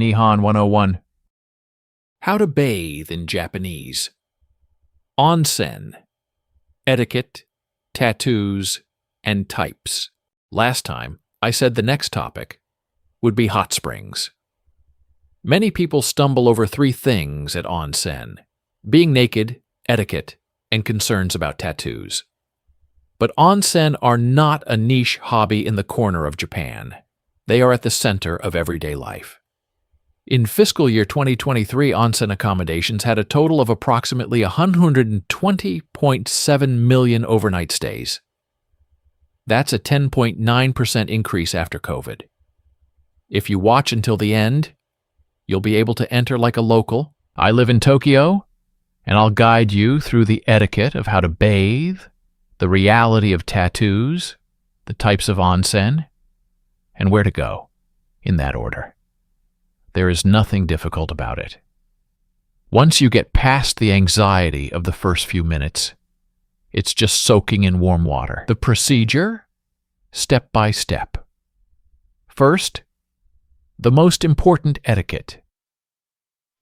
Nihon 101. How to bathe in Japanese. Onsen. Etiquette, tattoos, and types. Last time, I said the next topic would be hot springs. Many people stumble over three things at onsen: being naked, etiquette, and concerns about tattoos. But onsen are not a niche hobby in the corner of Japan. They are at the center of everyday life. In fiscal year 2023, onsen accommodations had a total of approximately 120.7 million overnight stays. That's a 10.9% increase after COVID. If you watch until the end, you'll be able to enter like a local. I live in Tokyo, and I'll guide you through the etiquette of how to bathe, the reality of tattoos, the types of onsen, and where to go, in that order. There is nothing difficult about it. Once you get past the anxiety of the first few minutes, it's just soaking in warm water. The procedure, step by step. First, the most important etiquette.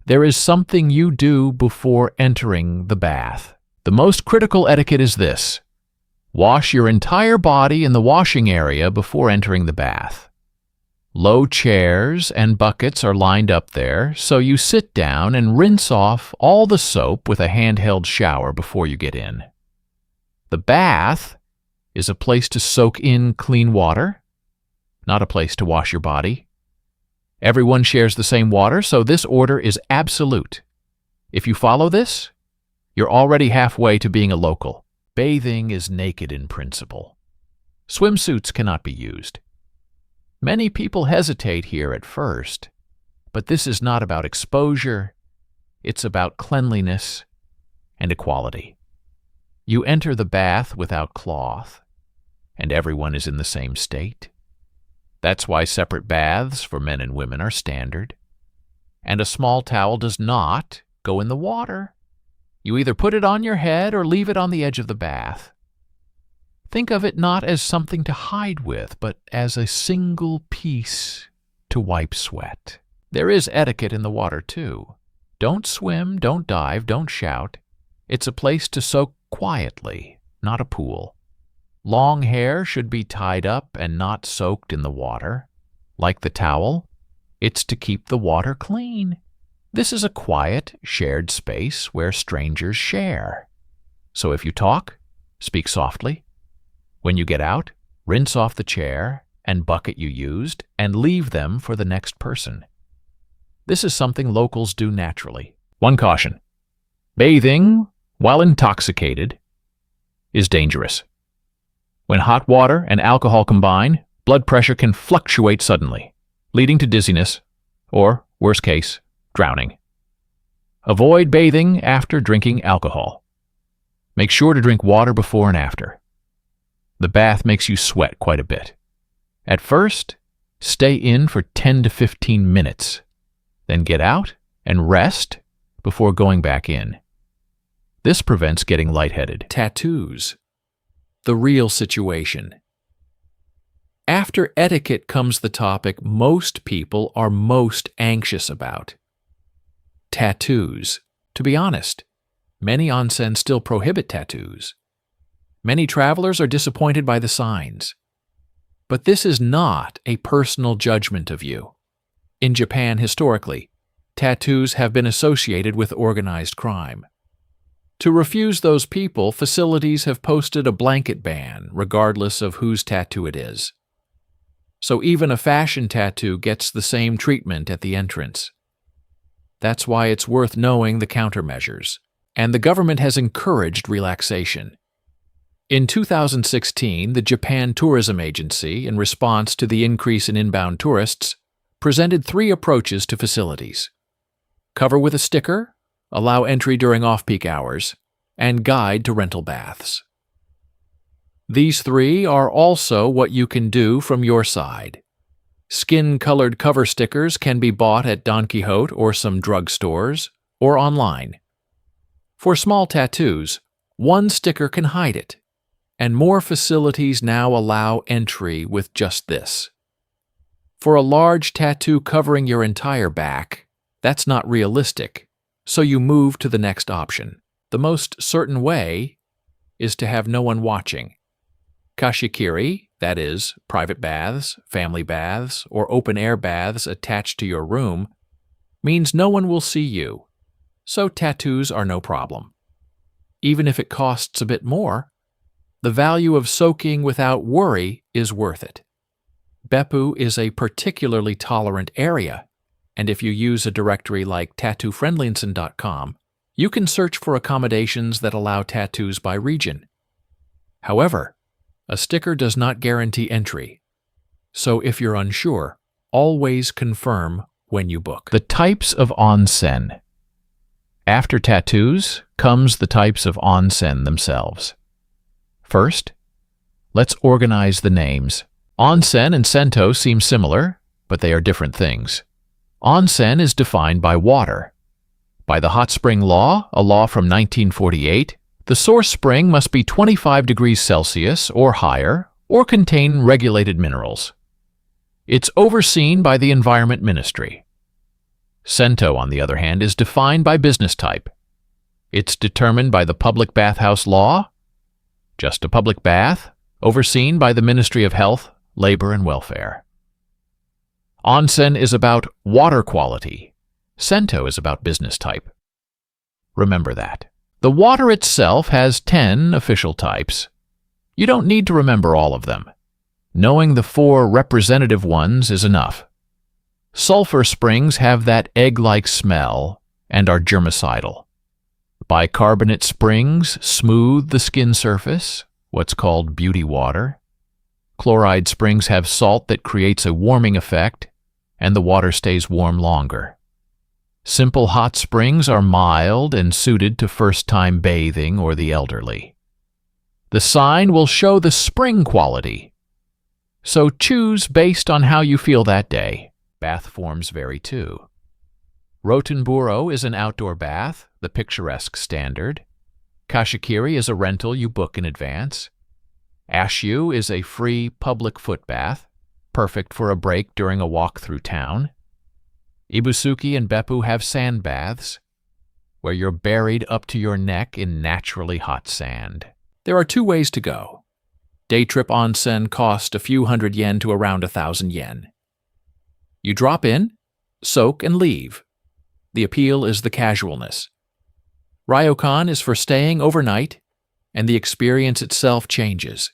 There is something you do before entering the bath. The most critical etiquette is this: wash your entire body in the washing area before entering the bath. Low chairs and buckets are lined up there, so you sit down and rinse off all the soap with a handheld shower before you get in. The bath is a place to soak in clean water, not a place to wash your body. Everyone shares the same water, so this order is absolute. If you follow this, you're already halfway to being a local. Bathing is naked in principle. Swimsuits cannot be used. Many people hesitate here at first, but this is not about exposure. It's about cleanliness and equality. You enter the bath without cloth, and everyone is in the same state. That's why separate baths for men and women are standard. And a small towel does not go in the water. You either put it on your head or leave it on the edge of the bath. Think of it not as something to hide with, but as a single piece to wipe sweat. There is etiquette in the water, too. Don't swim, don't dive, don't shout. It's a place to soak quietly, not a pool. Long hair should be tied up and not soaked in the water. Like the towel, it's to keep the water clean. This is a quiet, shared space where strangers share. So if you talk, speak softly. When you get out, rinse off the chair and bucket you used and leave them for the next person. This is something locals do naturally. One caution: bathing while intoxicated is dangerous. When hot water and alcohol combine, blood pressure can fluctuate suddenly, leading to dizziness or, worst case, drowning. Avoid bathing after drinking alcohol. Make sure to drink water before and after. The bath makes you sweat quite a bit. At first, stay in for 10 to 15 minutes, then get out and rest before going back in. This prevents getting lightheaded. Tattoos. The real situation. After etiquette comes the topic most people are most anxious about: tattoos. To be honest, many onsen still prohibit tattoos. Many travelers are disappointed by the signs. But this is not a personal judgment of you. In Japan, historically, tattoos have been associated with organized crime. To refuse those people, facilities have posted a blanket ban, regardless of whose tattoo it is. So even a fashion tattoo gets the same treatment at the entrance. That's why it's worth knowing the countermeasures, and the government has encouraged relaxation. In 2016, the Japan Tourism Agency, in response to the increase in inbound tourists, presented 3 approaches to facilities: cover with a sticker, allow entry during off-peak hours, and guide to rental baths. These 3 are also what you can do from your side. Skin-colored cover stickers can be bought at Don Quixote or some drug stores, or online. For small tattoos, 1 sticker can hide it, and more facilities now allow entry with just this. For a large tattoo covering your entire back, that's not realistic, so you move to the next option. The most certain way is to have no one watching. Kashikiri, that is, private baths, family baths, or open-air baths attached to your room, means no one will see you, so tattoos are no problem. Even if it costs a bit more, the value of soaking without worry is worth it. Beppu is a particularly tolerant area, and if you use a directory like tattoofriendlinson.com, you can search for accommodations that allow tattoos by region. However, a sticker does not guarantee entry, so if you're unsure, always confirm when you book. The types of onsen. After tattoos comes the types of onsen themselves. First, let's organize the names. Onsen and sento seem similar, but they are different things. Onsen is defined by water. By the hot spring law, a law from 1948, the source spring must be 25 degrees Celsius or higher or contain regulated minerals. It's overseen by the Environment Ministry. Sento, on the other hand, is defined by business type. It's determined by the public bathhouse law, just a public bath, overseen by the Ministry of Health, Labor and Welfare. Onsen is about water quality. Sento is about business type. Remember that. The water itself has 10 official types. You don't need to remember all of them. Knowing the 4 representative ones is enough. Sulfur springs have that egg-like smell and are germicidal. Bicarbonate springs smooth the skin surface, what's called beauty water. Chloride springs have salt that creates a warming effect, and the water stays warm longer. Simple hot springs are mild and suited to first-time bathing or the elderly. The sign will show the spring quality, so choose based on how you feel that day. Bath forms vary too. Rotenburo is an outdoor bath, the picturesque standard. Kashikiri is a rental you book in advance. Ashu is a free public foot bath, perfect for a break during a walk through town. Ibusuki and Beppu have sand baths, where you're buried up to your neck in naturally hot sand. There are 2 ways to go. Day trip onsen cost a few hundred yen to around 1,000 yen. You drop in, soak, and leave. The appeal is the casualness. Ryokan is for staying overnight, and the experience itself changes.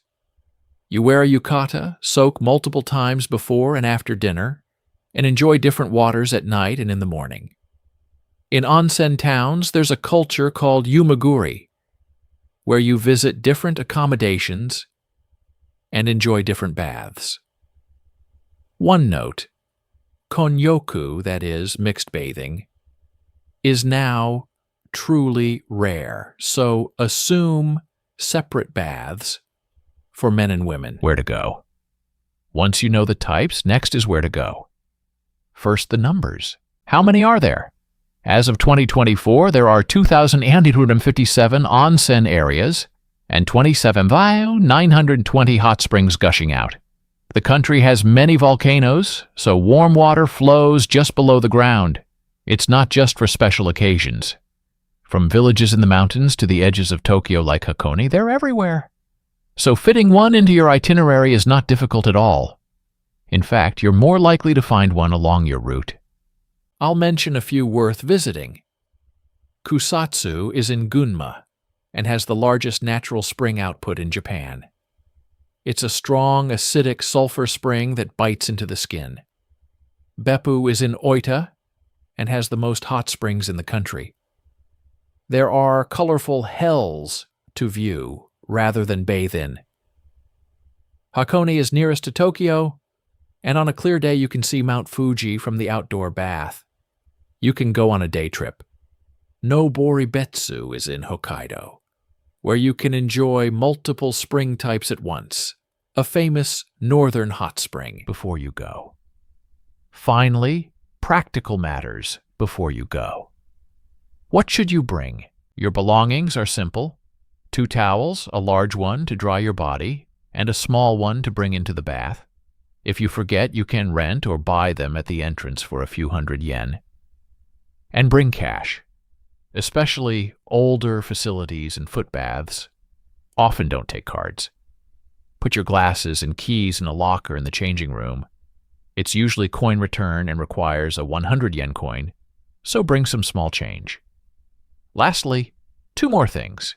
You wear a yukata, soak multiple times before and after dinner, and enjoy different waters at night and in the morning. In onsen towns, there's a culture called yumaguri, where you visit different accommodations and enjoy different baths. One note, konnyoku, that is, mixed bathing, is now truly rare, so assume separate baths for men and women. Where to go? Once you know the types, next is where to go. First, the numbers. How many are there? As of 2024, there are 2,857 onsen areas and 27,920 hot springs gushing out. The country has many volcanoes, so warm water flows just below the ground. It's not just for special occasions. From villages in the mountains to the edges of Tokyo like Hakone, they're everywhere. So fitting one into your itinerary is not difficult at all. In fact, you're more likely to find one along your route. I'll mention a few worth visiting. Kusatsu is in Gunma and has the largest natural spring output in Japan. It's a strong, acidic sulfur spring that bites into the skin. Beppu is in Oita and has the most hot springs in the country. There are colorful hells to view rather than bathe in. Hakone is nearest to Tokyo, and on a clear day you can see Mount Fuji from the outdoor bath. You can go on a day trip. Noboribetsu is in Hokkaido, where you can enjoy multiple spring types at once, a famous northern hot spring before you go. Finally, practical matters before you go. What should you bring? Your belongings are simple. 2 towels, a large one to dry your body, and a small one to bring into the bath. If you forget, you can rent or buy them at the entrance for a few hundred yen. And bring cash. Especially older facilities and foot baths often don't take cards. Put your glasses and keys in a locker in the changing room. It's usually coin return and requires a 100 yen coin, so bring some small change. Lastly, 2 more things.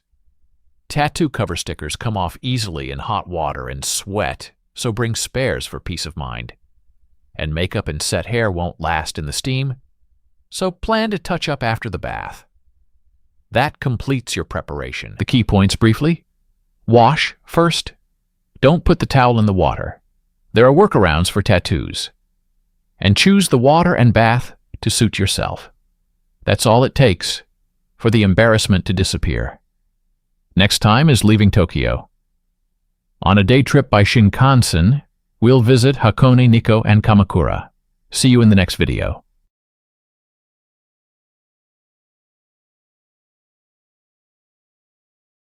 Tattoo cover stickers come off easily in hot water and sweat, so bring spares for peace of mind. And makeup and set hair won't last in the steam, so plan to touch up after the bath. That completes your preparation. The key points briefly. Wash first. Don't put the towel in the water. There are workarounds for tattoos. And choose the water and bath to suit yourself. That's all it takes for the embarrassment to disappear. Next time is leaving Tokyo. On a day trip by Shinkansen, we'll visit Hakone, Nikko, and Kamakura. See you in the next video.